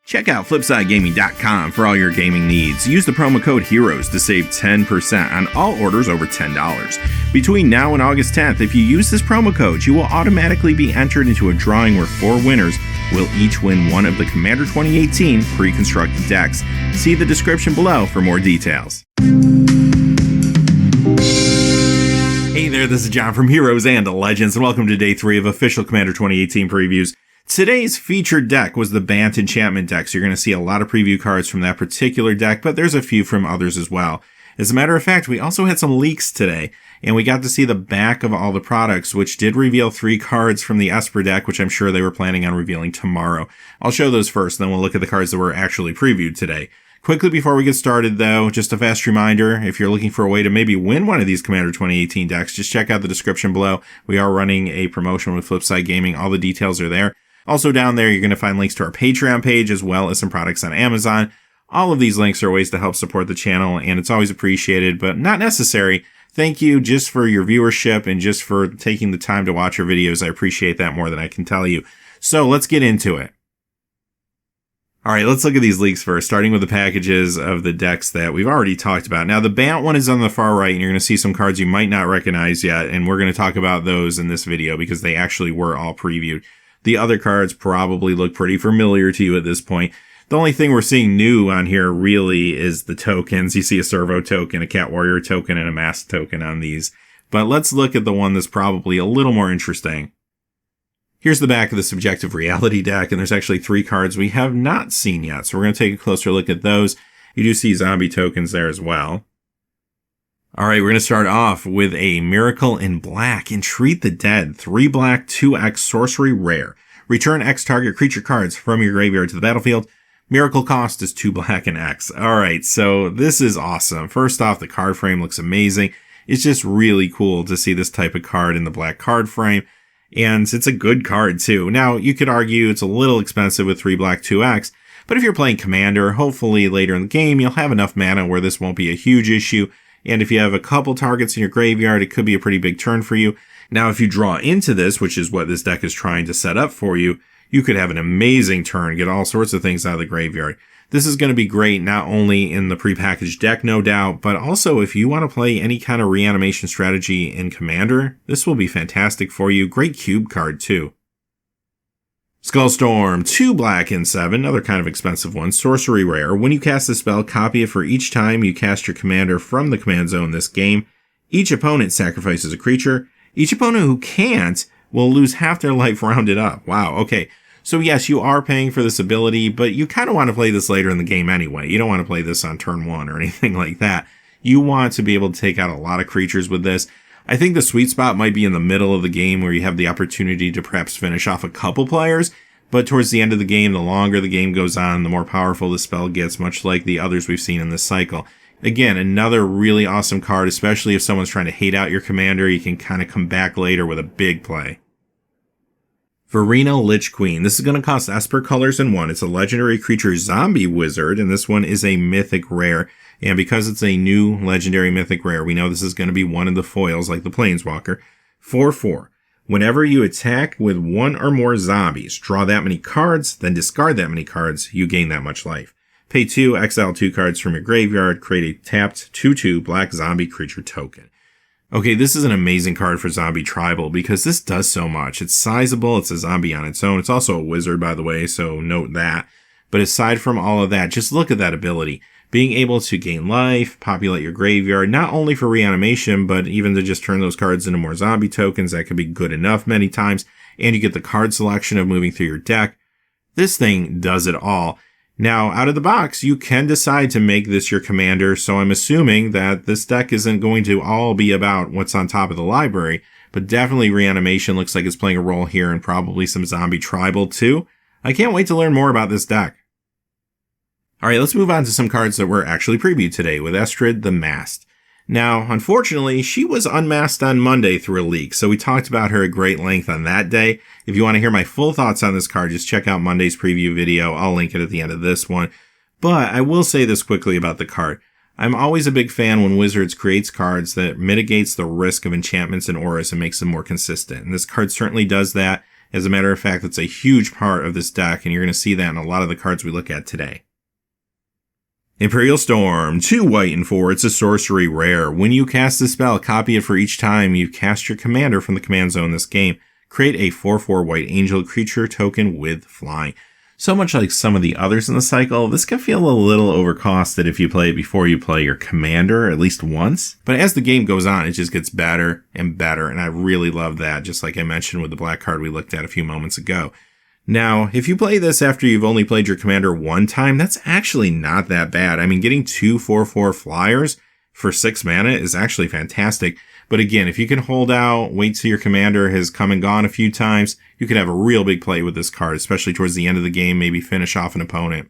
Check out FlipsideGaming.com for all your gaming needs. Use the promo code HEROES to save 10% on all orders over $10. Between now and August 10th, if you use this promo code, you will automatically be entered into a drawing where 4 winners will each win one of the Commander 2018 pre-constructed decks. See the description below for more details. Hey there, this is John from Heroes and Legends, and welcome to Day 3 of official Commander 2018 previews. Today's featured deck was the Bant Enchantment deck, so you're going to see a lot of preview cards from that particular deck, but there's a few from others as well. As a matter of fact, we also had some leaks today, and we got to see the back of all the products, which did reveal 3 cards from the Esper deck, which I'm sure they were planning on revealing tomorrow. I'll show those first, then we'll look at the cards that were actually previewed today. Quickly before we get started though, just a fast reminder, if you're looking for a way to maybe win one of these Commander 2018 decks, just check out the description below. We are running a promotion with Flipside Gaming. All the details are there. Also down there, you're going to find links to our Patreon page as well as some products on Amazon. All of these links are ways to help support the channel, and it's always appreciated, but not necessary. Thank you just for your viewership and just for taking the time to watch our videos. I appreciate that more than I can tell you. So let's get into it. All right, let's look at these leaks first, starting with the packages of the decks that we've already talked about. Now, the Bant one is on the far right, and you're going to see some cards you might not recognize yet, and we're going to talk about those in this video because they actually were all previewed. The other cards probably look pretty familiar to you at this point. The only thing we're seeing new on here really is the tokens. You see a Servo token, a Cat Warrior token, and a Mask token on these. But let's look at the one that's probably a little more interesting. Here's the back of the Subjective Reality deck, and there's actually 3 cards we have not seen yet. So we're going to take a closer look at those. You do see zombie tokens there as well. All right, we're going to start off with a Miracle in Black. Entreat the Dead. 3 black, 2x sorcery rare. Return X target creature cards from your graveyard to the battlefield. Miracle cost is 2 black and X. All right, so this is awesome. First off, the card frame looks amazing. It's just really cool to see this type of card in the black card frame. And it's a good card too. Now, you could argue it's a little expensive with 3 black, 2x. But if you're playing Commander, hopefully later in the game, you'll have enough mana where this won't be a huge issue. And if you have a couple targets in your graveyard, it could be a pretty big turn for you. Now, if you draw into this, which is what this deck is trying to set up for you, you could have an amazing turn, get all sorts of things out of the graveyard. This is going to be great not only in the prepackaged deck, no doubt, but also if you want to play any kind of reanimation strategy in Commander, this will be fantastic for you. Great cube card, too. Skullstorm, 2 black and 7, another kind of expensive one, sorcery rare. When you cast a spell, copy it for each time you cast your commander from the command zone this game. Each opponent sacrifices a creature. Each opponent who can't will lose half their life rounded up. Wow, okay. So yes, you are paying for this ability, but you kind of want to play this later in the game anyway. You don't want to play this on turn 1 or anything like that. You want to be able to take out a lot of creatures with this. I think the sweet spot might be in the middle of the game where you have the opportunity to perhaps finish off a couple players, but towards the end of the game, the longer the game goes on, the more powerful the spell gets, much like the others we've seen in this cycle. Again, another really awesome card, especially if someone's trying to hate out your commander, you can kind of come back later with a big play. Verena Lich Queen. This is going to cost Esper colors in 1. It's a legendary creature zombie wizard, and this one is a mythic rare. And because it's a new legendary mythic rare, we know this is going to be one of the foils like the Planeswalker. 4/4. Whenever you attack with 1 or more zombies, draw that many cards, then discard that many cards, you gain that much life. Pay 2, exile 2 cards from your graveyard, create a tapped 2/2 black zombie creature token. Okay, this is an amazing card for Zombie Tribal because this does so much. It's sizable, it's a zombie on its own. It's also a wizard, by the way, so note that. But aside from all of that, just look at that ability. Being able to gain life, populate your graveyard, not only for reanimation, but even to just turn those cards into more zombie tokens, that could be good enough many times. And you get the card selection of moving through your deck. This thing does it all. Now, out of the box, you can decide to make this your commander, so I'm assuming that this deck isn't going to all be about what's on top of the library, but definitely reanimation looks like it's playing a role here and probably some zombie tribal too. I can't wait to learn more about this deck. Alright, let's move on to some cards that were actually previewed today with Estrid the Masked. Now, unfortunately, she was unmasked on Monday through a leak, so we talked about her at great length on that day. If you want to hear my full thoughts on this card, just check out Monday's preview video. I'll link it at the end of this one. But I will say this quickly about the card. I'm always a big fan when Wizards creates cards that mitigates the risk of enchantments and auras and makes them more consistent. And this card certainly does that. As a matter of fact, that's a huge part of this deck, and you're going to see that in a lot of the cards we look at today. Imperial Storm, 2 white and 4, it's a sorcery rare. When you cast a spell, copy it for each time you cast your commander from the command zone this game. Create a 4/4 white angel creature token with flying. So much like some of the others in the cycle, this can feel a little overcosted if you play it before you play your commander at least once. But as the game goes on, it just gets better and better, and I really love that, just like I mentioned with the black card we looked at a few moments ago. Now, if you play this after you've only played your commander one time, that's actually not that bad. I mean, getting 2 4/4 flyers for 6 mana is actually fantastic. But again, if you can hold out, wait till your commander has come and gone a few times, you could have a real big play with this card, especially towards the end of the game, maybe finish off an opponent.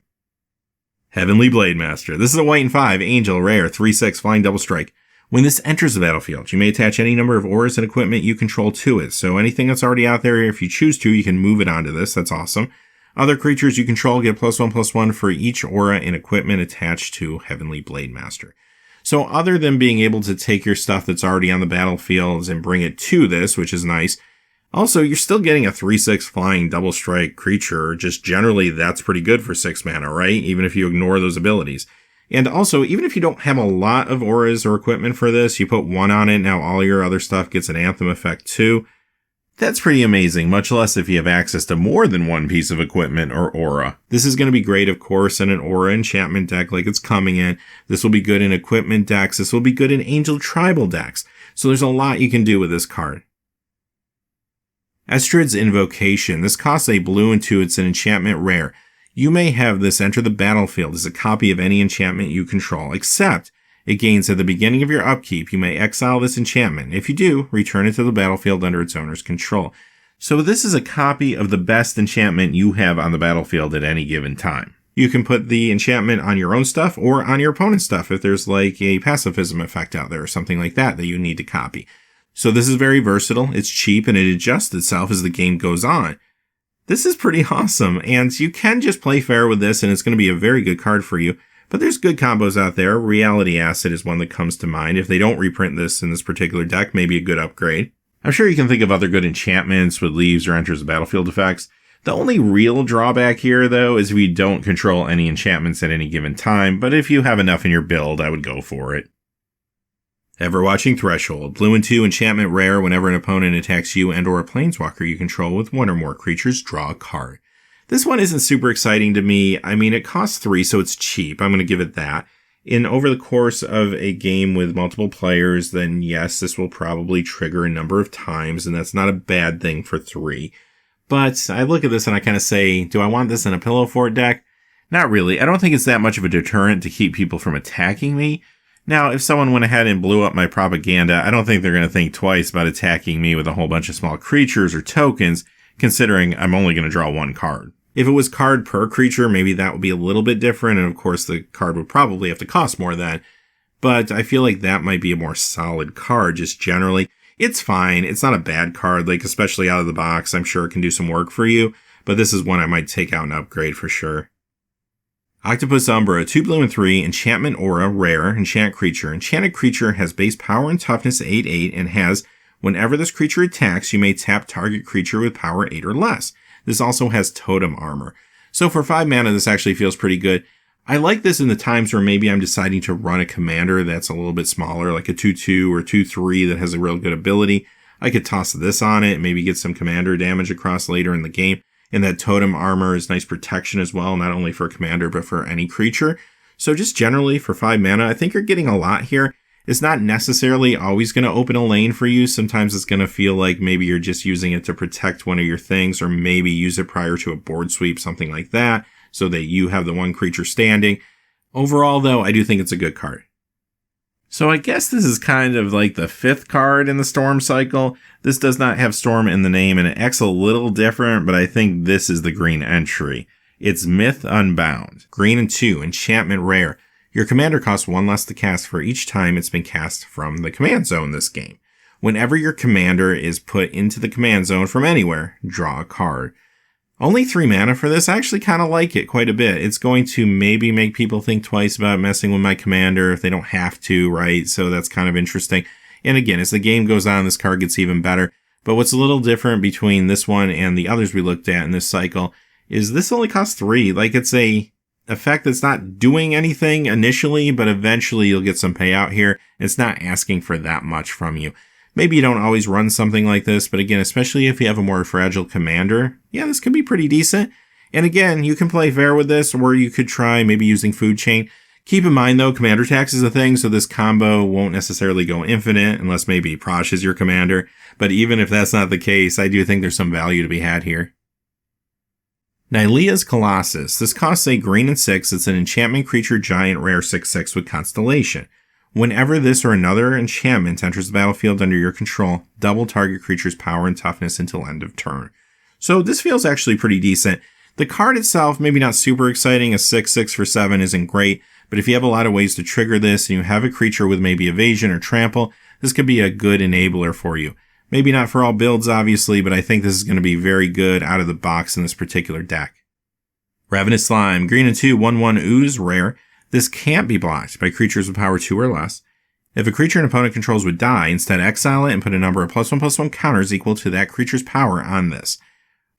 Heavenly Blademaster. This is a white and 5, angel, rare, 3/6, flying double strike. When this enters the battlefield, you may attach any number of auras and equipment you control to it. So anything that's already out there, if you choose to, you can move it onto this. That's awesome. Other creatures you control get +1/+1 for each aura and equipment attached to Heavenly Blademaster. So other than being able to take your stuff that's already on the battlefields and bring it to this, which is nice, also you're still getting a 3/6 flying double strike creature. Just generally that's pretty good for 6 mana, right? Even if you ignore those abilities. And also, even if you don't have a lot of auras or equipment for this, you put 1 on it, now all your other stuff gets an Anthem effect too. That's pretty amazing, much less if you have access to more than one piece of equipment or aura. This is going to be great, of course, in an aura enchantment deck like it's coming in. This will be good in equipment decks. This will be good in Angel Tribal decks. So there's a lot you can do with this card. Estrid's Invocation. This costs a blue and 2. It's an enchantment rare. You may have this enter the battlefield as a copy of any enchantment you control, except it gains at the beginning of your upkeep. You may exile this enchantment. If you do, return it to the battlefield under its owner's control. So this is a copy of the best enchantment you have on the battlefield at any given time. You can put the enchantment on your own stuff or on your opponent's stuff if there's like a pacifism effect out there or something like that that you need to copy. So this is very versatile, it's cheap, and it adjusts itself as the game goes on. This is pretty awesome, and you can just play fair with this and it's going to be a very good card for you. But there's good combos out there. Reality Acid is one that comes to mind. If they don't reprint this in this particular deck, maybe a good upgrade. I'm sure you can think of other good enchantments with leaves or enters the battlefield effects. The only real drawback here, though, is if you don't control any enchantments at any given time, but if you have enough in your build, I would go for it. Everwatching Threshold. Blue and 2 enchantment rare. Whenever an opponent attacks you and or a planeswalker you control with 1 or more creatures, draw a card. This one isn't super exciting to me. I mean, it costs 3, so it's cheap. I'm going to give it that. Over the course of a game with multiple players, then yes, this will probably trigger a number of times, and that's not a bad thing for 3. But I look at this and I kind of say, do I want this in a Pillow Fort deck? Not really. I don't think it's that much of a deterrent to keep people from attacking me. Now, if someone went ahead and blew up my propaganda, I don't think they're going to think twice about attacking me with a whole bunch of small creatures or tokens, considering I'm only going to draw 1 card. If it was card per creature, maybe that would be a little bit different, and of course the card would probably have to cost more than that. But I feel like that might be a more solid card, just generally. It's fine. It's not a bad card, like especially out of the box. I'm sure it can do some work for you, but this is one I might take out and upgrade for sure. Octopus Umbra, 2 blue and 3, enchantment aura, rare, enchant creature. Enchanted creature has base power and toughness 8/8 and has, whenever this creature attacks, you may tap target creature with power 8 or less. This also has totem armor. So for 5 mana, this actually feels pretty good. I like this in the times where maybe I'm deciding to run a commander that's a little bit smaller, like a 2/2 or 2/3 that has a real good ability. I could toss this on it and maybe get some commander damage across later in the game. And that totem armor is nice protection as well, not only for a commander, but for any creature. So just generally for 5 mana, I think you're getting a lot here. It's not necessarily always going to open a lane for you. Sometimes it's going to feel like maybe you're just using it to protect one of your things, or maybe use it prior to a board sweep, something like that, so that you have the 1 creature standing. Overall, though, I do think it's a good card. So I guess this is kind of like the 5th card in the Storm cycle. This does not have Storm in the name, and it acts a little different, but I think this is the green entry. It's Myth Unbound. Green and 2, enchantment rare. Your commander costs 1 less to cast for each time it's been cast from the command zone this game. Whenever your commander is put into the command zone from anywhere, draw a card. Only 3 mana for this. I actually kind of like it quite a bit. It's going to maybe make people think twice about messing with my commander if they don't have to, right? So that's kind of interesting. And again, as the game goes on, this card gets even better. But what's a little different between this one and the others we looked at in this cycle is this only costs 3. Like, it's a effect that's not doing anything initially, but eventually you'll get some payout here. It's not asking for that much from you. Maybe you don't always run something like this, but again, especially if you have a more fragile commander, yeah, this can be pretty decent. And again, you can play fair with this, or you could try maybe using Food Chain. Keep in mind, though, commander tax is a thing, so this combo won't necessarily go infinite unless maybe Prosh is your commander. But even if that's not the case, I do think there's some value to be had here. Nylea's Colossus. This costs a green and 6. It's an enchantment creature giant rare 6/6 with Constellation. Whenever this or another enchantment enters the battlefield under your control, double target creature's power and toughness until end of turn. So this feels actually pretty decent. The card itself, maybe not super exciting. A 6/6 for 7 isn't great, but if you have a lot of ways to trigger this and you have a creature with maybe evasion or trample, this could be a good enabler for you. Maybe not for all builds, obviously, but I think this is going to be very good out of the box in this particular deck. Ravenous Slime, green and 2, 1/1 ooze, rare. This can't be blocked by creatures with power 2 or less. If a creature an opponent controls would die, instead exile it and put a number of +1/+1 counters equal to that creature's power on this.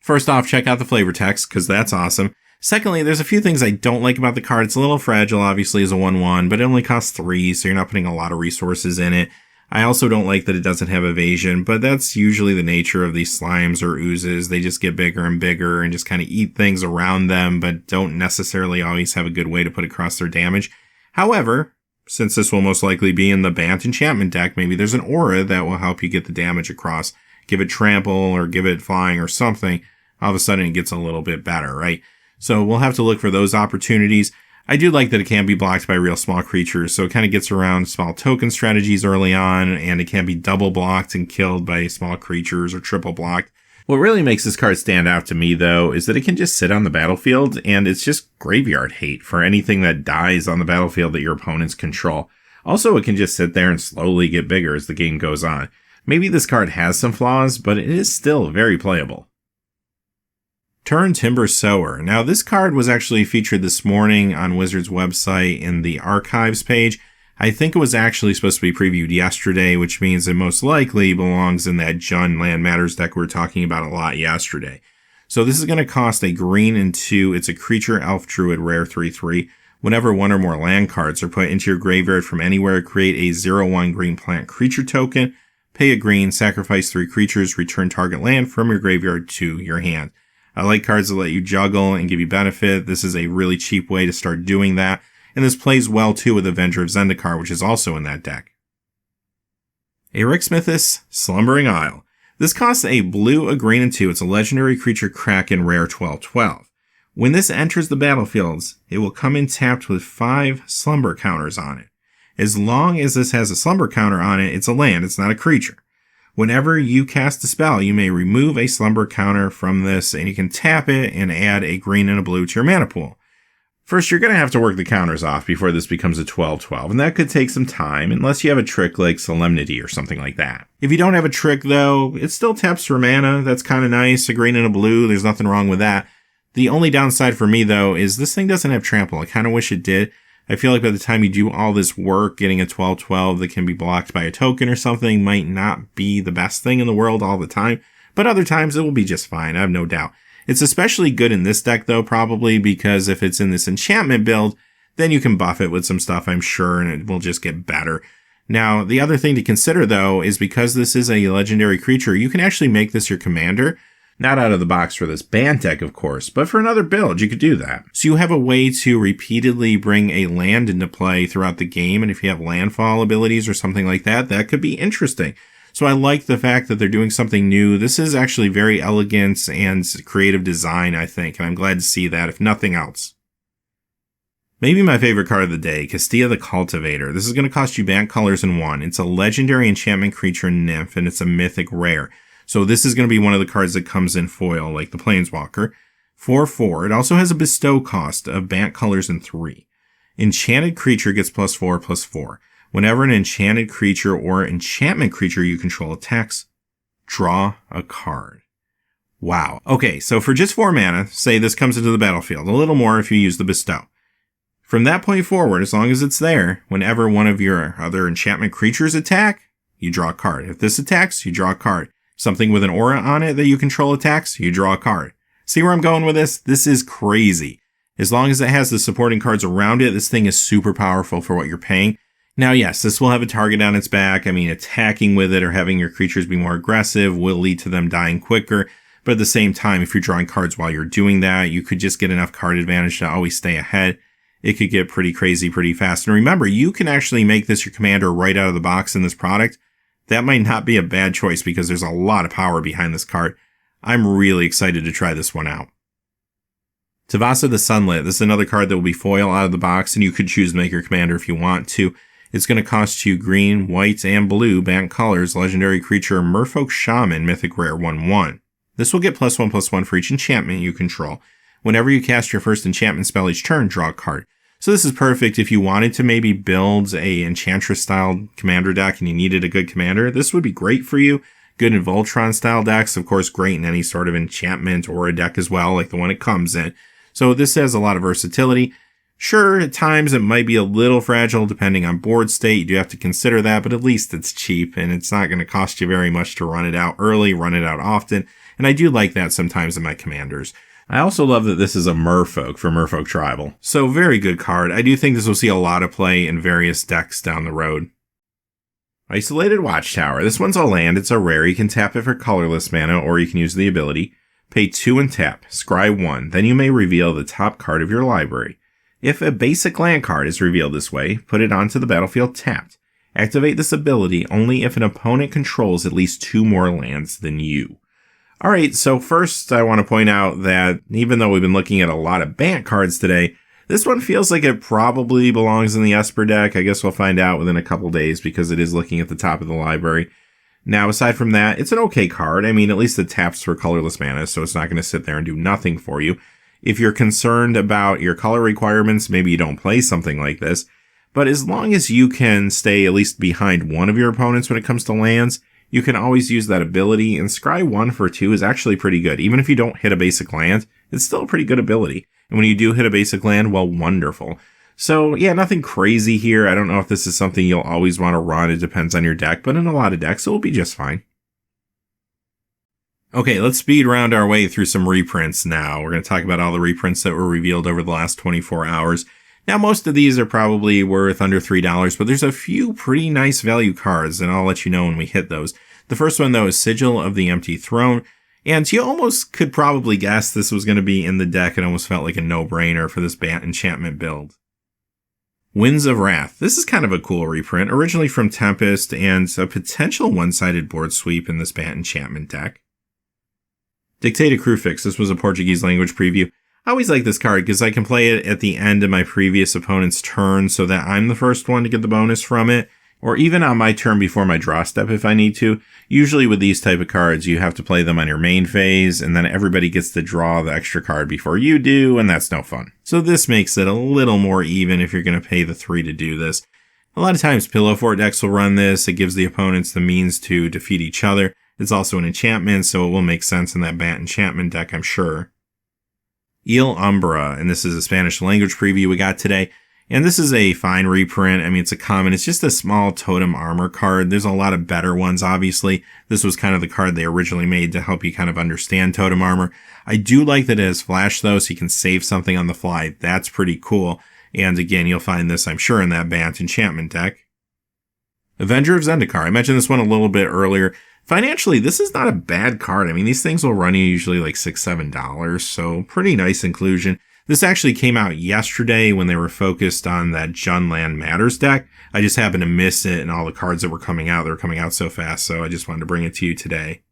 First off, check out the flavor text, because that's awesome. Secondly, there's a few things I don't like about the card. It's a little fragile, obviously, as a 1/1, but it only costs 3, so you're not putting a lot of resources in it. I also don't like that it doesn't have evasion, but that's usually the nature of these slimes or oozes. They just get bigger and bigger and just kind of eat things around them, but don't necessarily always have a good way to put across their damage. However, since this will most likely be in the Bant enchantment deck, maybe there's an aura that will help you get the damage across. Give it trample or give it flying or something. All of a sudden it gets a little bit better, right? So we'll have to look for those opportunities. I do like that it can be blocked by real small creatures, so it kind of gets around small token strategies early on, and it can be double blocked and killed by small creatures or triple blocked. What really makes this card stand out to me, though, is that it can just sit on the battlefield, and it's just graveyard hate for anything that dies on the battlefield that your opponents control. Also, it can just sit there and slowly get bigger as the game goes on. Maybe this card has some flaws, but it is still very playable. Turn Timber Sower. Now, this card was actually featured this morning on Wizards' website in the archives page. I think it was actually supposed to be previewed yesterday, which means it most likely belongs in that Jund Land Matters deck we were talking about a lot yesterday. So this is going to cost a green and 2. It's a creature elf druid rare 3/3. Whenever one or more land cards are put into your graveyard from anywhere, create a 0/1 green plant creature token, pay a green, sacrifice 3 creatures, return target land from your graveyard to your hand. I like cards that let you juggle and give you benefit. This is a really cheap way to start doing that. And this plays well too with Avenger of Zendikar, which is also in that deck. Eryximethus Slumbering Isle. This costs a blue, a green, and 2. It's a legendary creature Kraken rare 12/12. When this enters the battlefields, it will come in tapped with 5 slumber counters on it. As long as this has a slumber counter on it, it's a land, it's not a creature. Whenever you cast a spell, you may remove a slumber counter from this, and you can tap it and add a green and a blue to your mana pool. First, you're going to have to work the counters off before this becomes a 12/12, and that could take some time, unless you have a trick like Solemnity or something like that. If you don't have a trick, though, it still taps for mana. That's kind of nice. A green and a blue, there's nothing wrong with that. The only downside for me, though, is this thing doesn't have trample. I kind of wish it did. I feel like by the time you do all this work, getting a 12/12 that can be blocked by a token or something might not be the best thing in the world all the time, but other times it will be just fine, I have no doubt. It's especially good in this deck, though, probably because if it's in this enchantment build, then you can buff it with some stuff, I'm sure, and it will just get better. Now, the other thing to consider, though, is because this is a legendary creature, you can actually make this your commander. Not out of the box for this Bant deck, of course, but for another build, you could do that. So you have a way to repeatedly bring a land into play throughout the game, and if you have landfall abilities or something like that, that could be interesting. So I like the fact that they're doing something new. This is actually very elegant and creative design, I think, and I'm glad to see that, if nothing else. Maybe my favorite card of the day, Kestia the Cultivator. This is going to cost you Bant colors in 1. It's a legendary enchantment creature nymph, and it's a mythic rare. So this is going to be one of the cards that comes in foil, like the Planeswalker. 4/4. It also has a bestow cost of Bant colors in 3. Enchanted creature gets +4/+4. Whenever an enchanted creature or enchantment creature you control attacks, draw a card. Wow. Okay, so for just 4 mana, say this comes into the battlefield. A little more if you use the bestow. From that point forward, as long as it's there, whenever one of your other enchantment creatures attack, you draw a card. If this attacks, you draw a card. something with an aura on it that you control attacks, you draw a card. See where I'm going with this? This is crazy. As long as it has the supporting cards around it, this thing is super powerful for what you're paying. Now, yes, this will have a target on its back. I mean, attacking with it or having your creatures be more aggressive will lead to them dying quicker. But at the same time, if you're drawing cards while you're doing that, you could just get enough card advantage to always stay ahead. It could get pretty crazy pretty fast. And remember, you can actually make this your commander right out of the box in this product. That might not be a bad choice because there's a lot of power behind this card. I'm really excited to try this one out. Tavasa the Sunlit. This is another card that will be foil out of the box, and you could choose to make your commander if you want to. It's going to cost you green, white, and blue banned colors, legendary creature Merfolk Shaman, mythic rare 1/1. This will get +1/+1 for each enchantment you control. Whenever you cast your first enchantment spell each turn, draw a card. So this is perfect if you wanted to maybe build a Enchantress-style commander deck and you needed a good commander. This would be great for you. Good in Voltron-style decks, of course, great in any sort of enchantment or a deck as well, like the one it comes in. So this has a lot of versatility. Sure, at times it might be a little fragile depending on board state. You do have to consider that, but at least it's cheap and it's not going to cost you very much to run it out early, run it out often. And I do like that sometimes in my commanders. I also love that this is a Merfolk for Merfolk Tribal. So very good card. I do think this will see a lot of play in various decks down the road. Isolated Watchtower. This one's a land. It's a rare. You can tap it for colorless mana or you can use the ability. Pay 2 and tap. Scry 1. Then you may reveal the top card of your library. If a basic land card is revealed this way, put it onto the battlefield tapped. Activate this ability only if an opponent controls at least 2 more lands than you. Alright, so first I want to point out that even though we've been looking at a lot of Bant cards today, this one feels like it probably belongs in the Esper deck. I guess we'll find out within a couple days because it is looking at the top of the library. Now, aside from that, it's an okay card. I mean, at least it taps for colorless mana, so it's not going to sit there and do nothing for you. If you're concerned about your color requirements, maybe you don't play something like this. But as long as you can stay at least behind one of your opponents when it comes to lands, you can always use that ability, and Scry 1 for 2 is actually pretty good. Even if you don't hit a basic land, it's still a pretty good ability. And when you do hit a basic land, well, wonderful. So, yeah, nothing crazy here. I don't know if this is something you'll always want to run. It depends on your deck, but in a lot of decks, it will be just fine. Okay, let's speed round our way through some reprints now. We're going to talk about all the reprints that were revealed over the last 24 hours. Now, most of these are probably worth under $3, but there's a few pretty nice value cards, and I'll let you know when we hit those. The first one, though, is Sigil of the Empty Throne. And you almost could probably guess this was going to be in the deck. It almost felt like a no-brainer for this Bant enchantment build. Winds of Wrath. This is kind of a cool reprint, originally from Tempest, and a potential one-sided board sweep in this Bant enchantment deck. Dictated Crewfix. This was a Portuguese language preview. I always like this card because I can play it at the end of my previous opponent's turn so that I'm the first one to get the bonus from it, or even on my turn before my draw step if I need to. Usually with these type of cards, you have to play them on your main phase, and then everybody gets to draw the extra card before you do, and that's no fun. So this makes it a little more even if you're going to pay the 3 to do this. A lot of times Pillow Fort decks will run this. It gives the opponents the means to defeat each other. It's also an enchantment, so it will make sense in that Bant enchantment deck, I'm sure. Il Umbra, and this is a Spanish language preview we got today. And this is a fine reprint. I mean, it's a common. It's just a small totem armor card. There's a lot of better ones, obviously. This was kind of the card they originally made to help you kind of understand totem armor. I do like that it has flash, though, so you can save something on the fly. That's pretty cool. And again, you'll find this, I'm sure, in that Bant enchantment deck. Avenger of Zendikar. I mentioned this one a little bit earlier. Financially, this is not a bad card. I mean, these things will run you usually like $6, $7, so pretty nice inclusion. This actually came out yesterday when they were focused on that Junland Matters deck. I just happened to miss it and all the cards that were coming out, they were coming out so fast, so I just wanted to bring it to you today.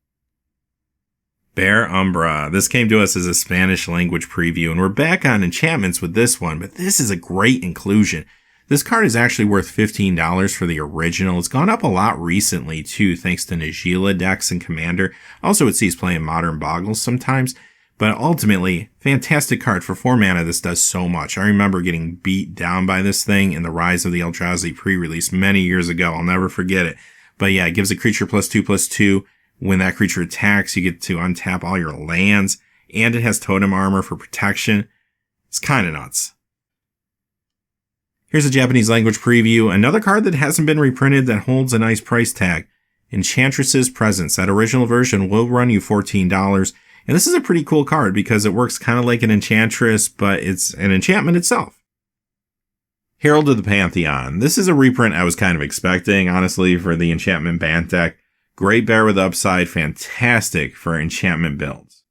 Bear Umbra. This came to us as a Spanish language preview, and we're back on enchantments with this one, but this is a great inclusion. This card is actually worth $15 for the original. It's gone up a lot recently, too, thanks to Najila decks and Commander. Also, it sees play in Modern Boggles sometimes. But ultimately, fantastic card. For 4 mana, this does so much. I remember getting beat down by this thing in the Rise of the Eldrazi pre-release many years ago. I'll never forget it. But yeah, it gives a creature +2/+2. When that creature attacks, you get to untap all your lands. And it has totem armor for protection. It's kind of nuts. Here's a Japanese language preview. Another card that hasn't been reprinted that holds a nice price tag. Enchantress's Presence. That original version will run you $14. And this is a pretty cool card because it works kind of like an Enchantress, but it's an enchantment itself. Herald of the Pantheon. This is a reprint I was kind of expecting, honestly, for the enchantment Bant deck. Great bear with upside, fantastic for enchantment builds.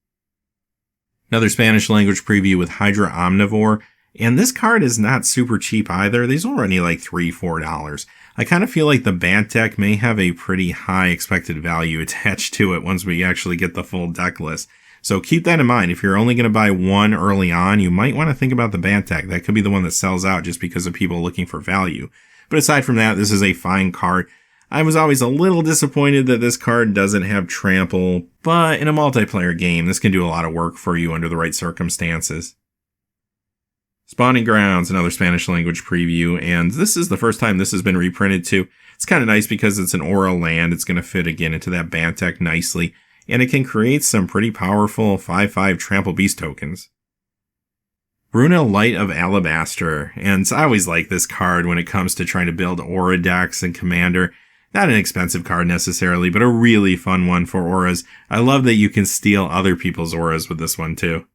Another Spanish language preview with Hydra Omnivore. And this card is not super cheap either. These will run you like $3, $4. I kind of feel like the Bant deck may have a pretty high expected value attached to it once we actually get the full deck list. So keep that in mind. If you're only going to buy one early on, you might want to think about the Bant deck. That could be the one that sells out just because of people looking for value. But aside from that, this is a fine card. I was always a little disappointed that this card doesn't have trample, but in a multiplayer game, this can do a lot of work for you under the right circumstances. Spawning Grounds, another Spanish language preview, and this is the first time this has been reprinted too. It's kind of nice because it's an aura land. It's going to fit again into that Bant deck nicely, and it can create some pretty powerful 5/5 trample beast tokens. Bruna Light of Alabaster, and I always like this card when it comes to trying to build aura decks and commander. Not an expensive card necessarily, but a really fun one for auras. I love that you can steal other people's auras with this one too.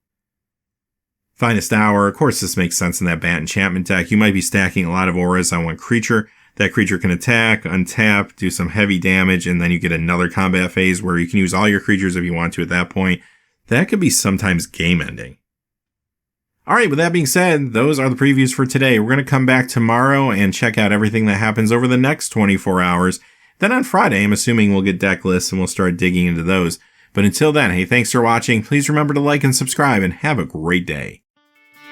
Finest Hour, of course this makes sense in that Bant enchantment deck. You might be stacking a lot of auras on one creature. That creature can attack, untap, do some heavy damage, and then you get another combat phase where you can use all your creatures if you want to at that point. That could be sometimes game ending. Alright, with that being said, those are the previews for today. We're going to come back tomorrow and check out everything that happens over the next 24 hours. Then on Friday, I'm assuming we'll get deck lists and we'll start digging into those. But until then, hey, thanks for watching. Please remember to like and subscribe and have a great day.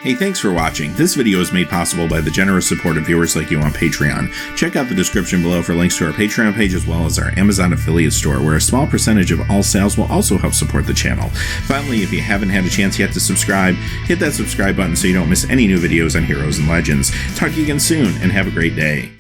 Hey, thanks for watching. This video is made possible by the generous support of viewers like you on Patreon. Check out the description below for links to our Patreon page as well as our Amazon affiliate store, where a small percentage of all sales will also help support the channel. Finally, if you haven't had a chance yet to subscribe, hit that subscribe button so you don't miss any new videos on Heroes and Legends. Talk to you again soon, and have a great day.